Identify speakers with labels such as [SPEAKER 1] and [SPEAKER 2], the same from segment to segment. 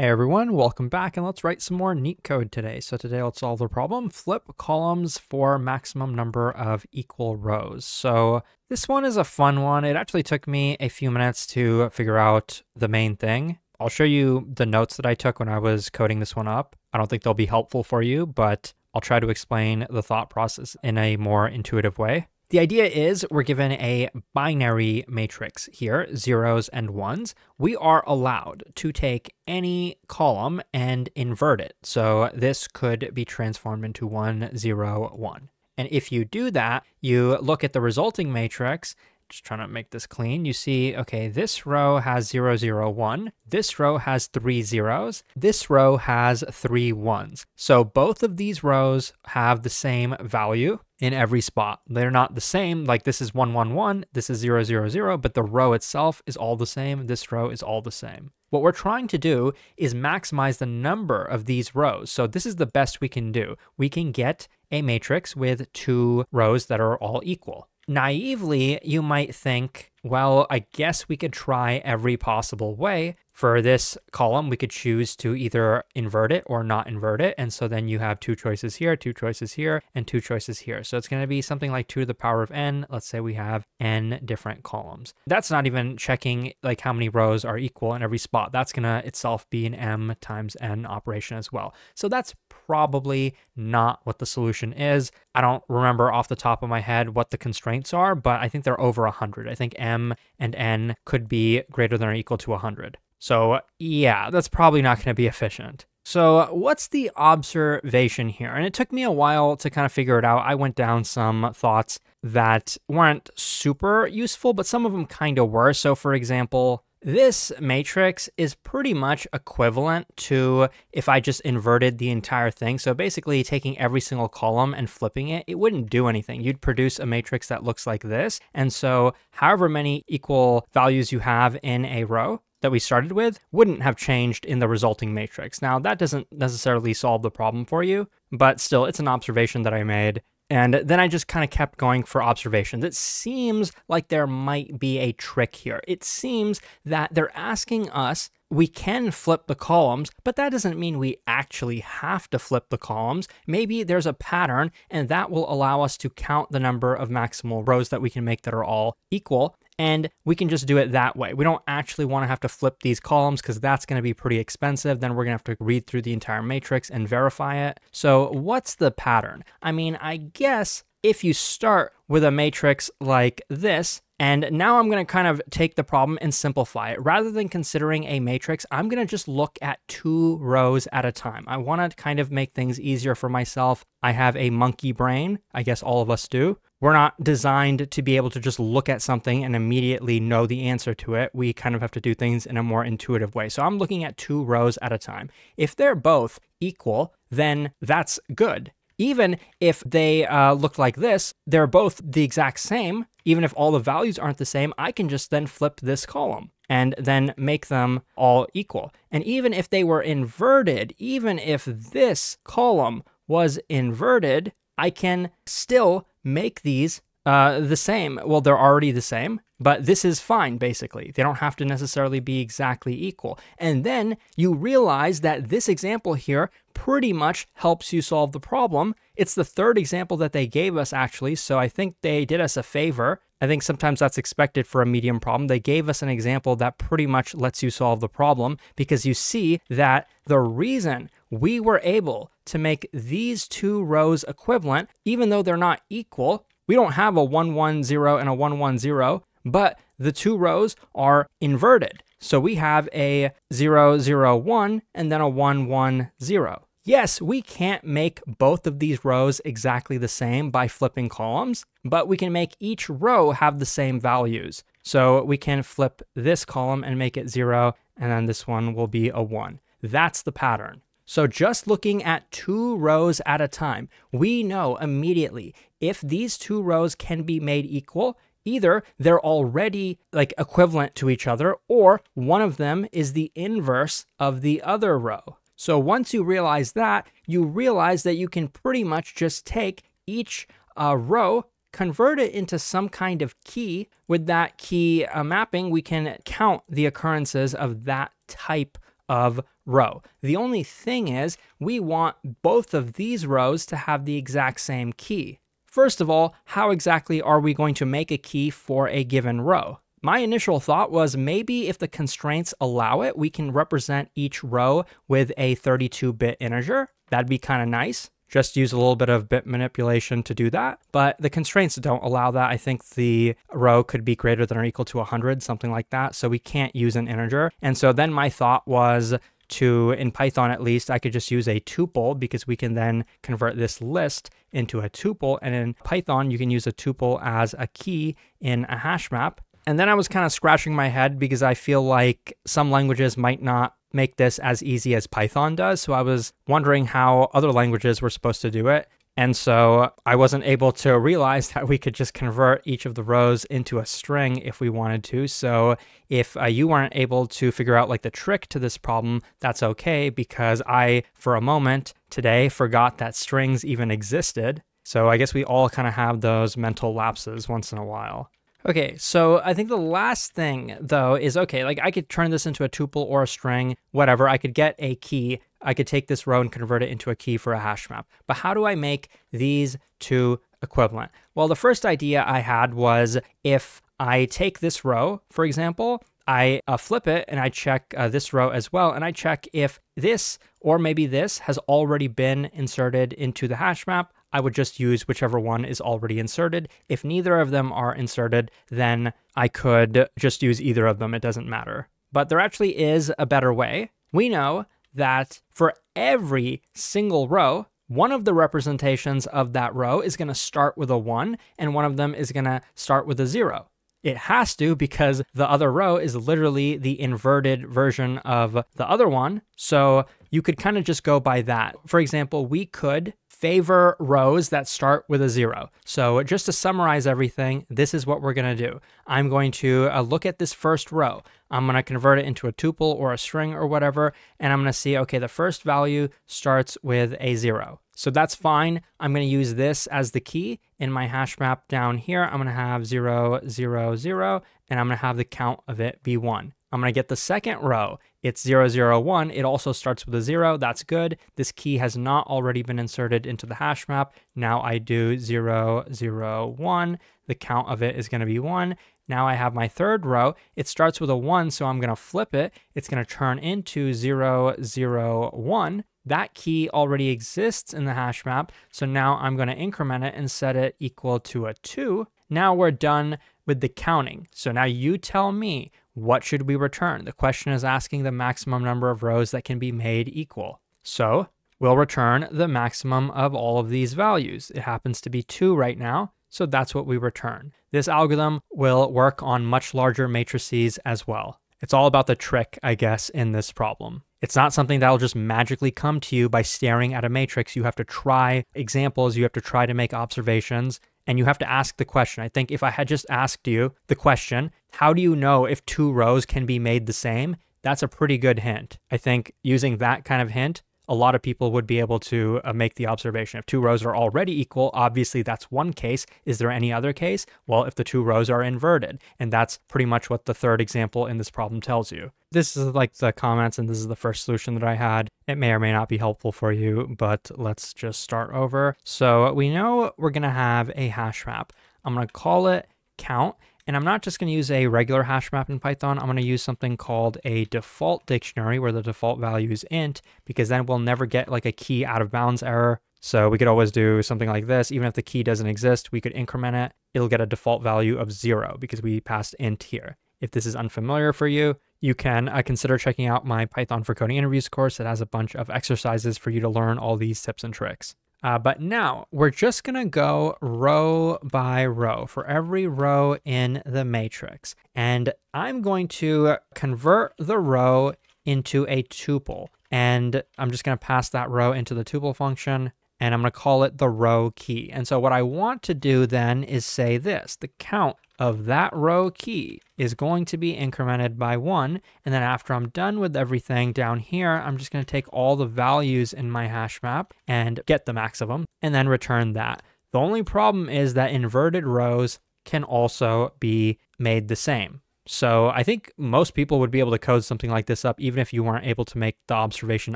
[SPEAKER 1] Hey everyone, welcome back, and let's write some more Leetcode today. So today let's solve the problem, flip columns for maximum number of equal rows. So this one is a fun one. It actually took me a few minutes to figure out the main thing. I'll show you the notes that I took when I was coding this one up. I don't think they'll be helpful for you, but I'll try to explain the thought process in a more intuitive way. The idea is we're given a binary matrix here, zeros and ones. We are allowed to take any column and invert it. So this could be transformed into 1, 0, 1. And if you do that, you look at the resulting matrix, just trying to make this clean, you see, okay, this row has 0, 0, 1. This row has 3 zeros. This row has 3 ones. So both of these rows have the same value in every spot. They're not the same, like this is 1, 1, 1, this is 0, 0, 0, but the row itself is all the same. This row is all the same. What we're trying to do is maximize the number of these rows. So this is the best we can do. We can get a matrix with 2 rows that are all equal. Naively, you might think, well, I guess we could try every possible way. For this column, we could choose to either invert it or not invert it. And so then you have 2 choices here, 2 choices here, and 2 choices here. So it's going to be something like 2 to the power of n. Let's say we have n different columns. That's not even checking like how many rows are equal in every spot. That's going to itself be an m times n operation as well. So that's probably not what the solution is. I don't remember off the top of my head what the constraints are, but I think they're over 100. I think m and n could be greater than or equal to 100. So yeah, that's probably not going to be efficient. So what's the observation here? And it took me a while to kind of figure it out. I went down some thoughts that weren't super useful, but some of them kind of were. So for example, this matrix is pretty much equivalent to if I just inverted the entire thing. So basically taking every single column and flipping it, it wouldn't do anything. You'd produce a matrix that looks like this. And so however many equal values you have in a row that we started with wouldn't have changed in the resulting matrix. Now, that doesn't necessarily solve the problem for you, but still, it's an observation that I made. And then I just kind of kept going for observations. It seems like there might be a trick here. It seems that they're asking us, we can flip the columns, but that doesn't mean we actually have to flip the columns. Maybe there's a pattern, and that will allow us to count the number of maximal rows that we can make that are all equal. And we can just do it that way. We don't actually want to have to flip these columns because that's going to be pretty expensive. Then we're going to have to read through the entire matrix and verify it. So what's the pattern? I mean, I guess if you start with a matrix like this, and now I'm going to kind of take the problem and simplify it. Rather than considering a matrix, I'm going to just look at 2 rows at a time. I want to kind of make things easier for myself. I have a monkey brain. I guess all of us do. We're not designed to be able to just look at something and immediately know the answer to it. We kind of have to do things in a more intuitive way. So I'm looking at 2 rows at a time. If they're both equal, then that's good. Even if they look like this, they're both the exact same. Even if all the values aren't the same, I can just then flip this column and then make them all equal. And even if they were inverted, even if this column was inverted, I can still make these the same. Well, they're already the same, but this is fine, basically. They don't have to necessarily be exactly equal. And then you realize that this example here pretty much helps you solve the problem. It's the 3rd example that they gave us, actually, so I think they did us a favor. I think sometimes that's expected for a medium problem. They gave us an example that pretty much lets you solve the problem because you see that the reason we were able to make these 2 rows equivalent, even though they're not equal, we don't have a 1, 1, 0 and a 1, 1, 0, but the 2 rows are inverted. So we have a 0, 0, 1 and then a 1, 1, 0. Yes, we can't make both of these rows exactly the same by flipping columns, but we can make each row have the same values. So we can flip this column and make it 0, and then this one will be a 1. That's the pattern. So just looking at 2 rows at a time, we know immediately if these 2 rows can be made equal, either they're already like equivalent to each other, or one of them is the inverse of the other row. So once you realize that, you realize that you can pretty much just take each row, convert it into some kind of key. With that key mapping, we can count the occurrences of that type of row. The only thing is we want both of these rows to have the exact same key. First of all, how exactly are we going to make a key for a given row? My initial thought was maybe if the constraints allow it, we can represent each row with a 32-bit integer. That'd be kind of nice. Just use a little bit of bit manipulation to do that. But the constraints don't allow that. I think the row could be greater than or equal to 100, something like that. So we can't use an integer. And so then my thought was in Python at least, I could just use a tuple because we can then convert this list into a tuple. And in Python, you can use a tuple as a key in a hash map. And then I was kind of scratching my head because I feel like some languages might not make this as easy as Python does. So I was wondering how other languages were supposed to do it. And so I wasn't able to realize that we could just convert each of the rows into a string if we wanted to. So if you weren't able to figure out like the trick to this problem, that's okay, because I, for a moment today, forgot that strings even existed. So I guess we all kind of have those mental lapses once in a while. Okay, so I think the last thing, though, is, okay, like I could turn this into a tuple or a string, whatever. I could get a key. I could take this row and convert it into a key for a hash map. But how do I make these two equivalent? Well, the first idea I had was if I take this row, for example, I flip it and I check this row as well, and I check if this or maybe this has already been inserted into the hash map. I would just use whichever one is already inserted. If neither of them are inserted, then I could just use either of them. It doesn't matter. But there actually is a better way. We know that for every single row, one of the representations of that row is going to start with a 1, and one of them is going to start with a 0. It has to, because the other row is literally the inverted version of the other one. So you could kind of just go by that. For example, we could favor rows that start with a 0. So just to summarize everything, this is what we're going to do. I'm going to look at this first row. I'm going to convert it into a tuple or a string or whatever, and I'm going to see, okay, the first value starts with a 0. So that's fine. I'm going to use this as the key in my hash map down here. I'm going to have 0, 0, 0, and I'm going to have the count of it be 1. I'm going to get the second row. It's 0, 0, 1. It also starts with a 0. That's good. This key has not already been inserted into the hash map. Now I do 0, 0, 1. The count of it is going to be 1. Now I have my third row. It starts with a 1, so I'm going to flip it. It's going to turn into 0, 0, 1. That key already exists in the hash map, so now I'm going to increment it and set it equal to a 2. Now we're done with the counting. So now you tell me, what should we return? The question is asking the maximum number of rows that can be made equal. So we'll return the maximum of all of these values. It happens to be 2 right now, so that's what we return. This algorithm will work on much larger matrices as well. It's all about the trick, I guess, in this problem. It's not something that'll just magically come to you by staring at a matrix. You have to try examples, you have to try to make observations, and you have to ask the question. I think if I had just asked you the question, how do you know if 2 rows can be made the same? That's a pretty good hint. I think using that kind of hint, a lot of people would be able to make the observation. If 2 rows are already equal, obviously that's one case. Is there any other case? Well, if the 2 rows are inverted, and that's pretty much what the third example in this problem tells you. This is like the comments, and this is the first solution that I had. It may or may not be helpful for you, but let's just start over. So we know we're going to have a hash map. I'm going to call it count. And I'm not just going to use a regular hash map in Python. I'm going to use something called a default dictionary where the default value is int, because then we'll never get like a key out of bounds error. So we could always do something like this. Even if the key doesn't exist, we could increment it. It'll get a default value of 0 because we passed int here. If this is unfamiliar for you, you can consider checking out my Python for Coding Interviews course. It has a bunch of exercises for you to learn all these tips and tricks. But now we're just going to go row by row for every row in the matrix. And I'm going to convert the row into a tuple. And I'm just going to pass that row into the tuple function. And I'm going to call it the row key. And so what I want to do then is say this: the count of that row key is going to be incremented by 1. And then after I'm done with everything down here, I'm just going to take all the values in my hash map and get the max of them and then return that. The only problem is that inverted rows can also be made the same. So I think most people would be able to code something like this up even if you weren't able to make the observation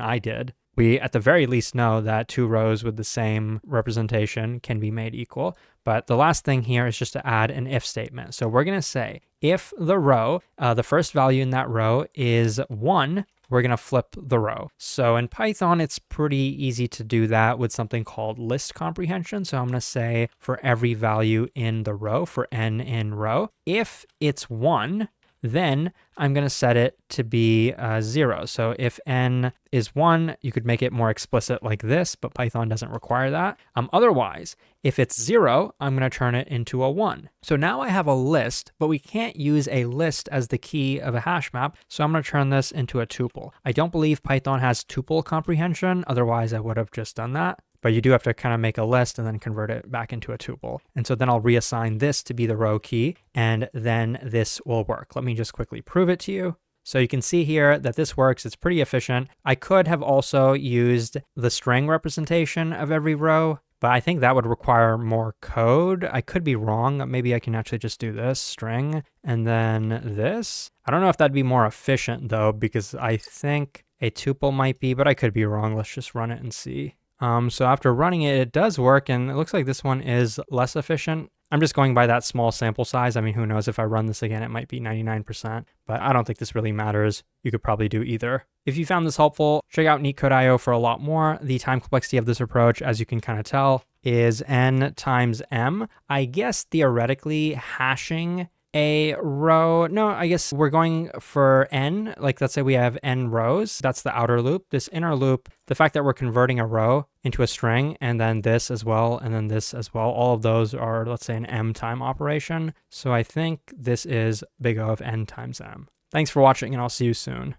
[SPEAKER 1] I did. We at the very least know that 2 rows with the same representation can be made equal. But the last thing here is just to add an if statement. So we're going to say if the row, the first value in that row is 1, we're going to flip the row. So in Python, it's pretty easy to do that with something called list comprehension. So I'm going to say for every value in the row, for n in row, if it's 1, then I'm going to set it to be 0. So if n is 1, you could make it more explicit like this, but Python doesn't require that. Otherwise, if it's 0, I'm going to turn it into a 1. So now I have a list, but we can't use a list as the key of a hash map, so I'm going to turn this into a tuple. I don't believe Python has tuple comprehension, otherwise I would have just done that. But you do have to kind of make a list and then convert it back into a tuple. And so then I'll reassign this to be the row key, and then this will work. Let me just quickly prove it to you. So you can see here that this works. It's pretty efficient. I could have also used the string representation of every row, but I think that would require more code. I could be wrong. Maybe I can actually just do this string and then this. I don't know if that'd be more efficient though, because I think a tuple might be, but I could be wrong. Let's just run it and see. So after running it, it does work, and it looks like this one is less efficient. I'm just going by that small sample size. I mean, who knows, if I run this again, it might be 99%, but I don't think this really matters. You could probably do either. If you found this helpful, check out Leetcode.io for a lot more. The time complexity of this approach, as you can kind of tell, is n times m. I guess theoretically hashing a row, no, I guess we're going for n, like let's say we have n rows, that's the outer loop. This inner loop, the fact that we're converting a row into a string, and then this as well, and then this as well, all of those are, let's say, an m time operation. So I think this is big O of n times m. Thanks for watching, and I'll see you soon.